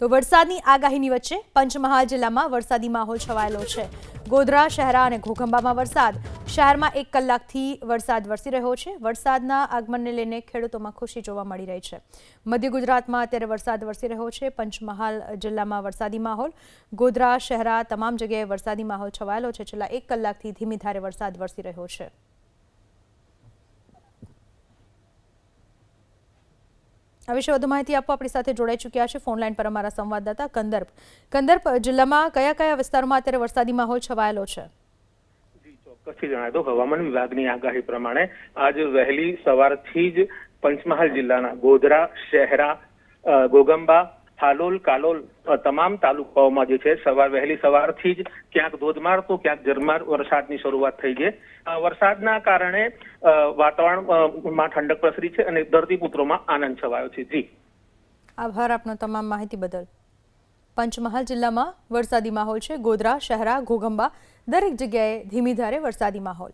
તો વરસાદની આગાહીની વચ્ચે પંચમહાલ જિલ્લામાં વરસાદી માહોલ છવાયેલો છે। ગોધરા, શહેરા અને ઘોઘંબામાં વરસાદ। શહેરમાં 1 કલાકથી વરસાદ વરસી રહ્યો છે। વરસાદના આગમનને લઈને ખેડૂતોમાં ખુશી જોવા મળી રહી છે। મધ્ય ગુજરાતમાં અત્યારે વરસાદ વરસી રહ્યો છે। પંચમહાલ જિલ્લામાં વરસાદી માહોલ। ગોધરા, શહેરા તમામ જગ્યાએ વરસાદી માહોલ છવાયેલો છે। છેલ્લા 1 કલાકથી ધીમી ધારે વરસાદ વરસી રહ્યો છે। આ વિશે વધુ માહિતી આપવા આપણી સાથે જોડાઈ ચૂક્યા છે ફોન લાઈન પર અમારા સંવાદદાતા કંદર્પ જિલ્લામાં કયા વિસ્તારોમાં અત્યારે વરસાદી માહોલ છવાયેલો છે? ચોક્કસથી જણાવી દો, હવામાન વિભાગની આગાહી પ્રમાણે આજ વહેલી સવારથી જ પંચમહાલ જિલ્લાના ગોધરા, શહેરા, ઘોઘંબા, હાલોલ, કાલોલ તમામ તાલુકાઓમાં જે છે વહેલી સવારથી જ ક્યાંક ધોધમાર તો ક્યાંક ઝરમર વરસાદની શરૂઆત થઈ છે। વરસાદના કારણે વાતાવરણમાં ઠંડક પ્રસરી છે અને ધરતીપુત્રોમાં આનંદ છવાયો છે। જી, આભાર આપનો તમામ માહિતી બદલ। પંચમહાલ જિલ્લામાં વરસાદી માહોલ છે। ગોધરા, શહેરા, ઘોઘંબા દરેક જગ્યાએ ધીમી ધારે વરસાદી માહોલ।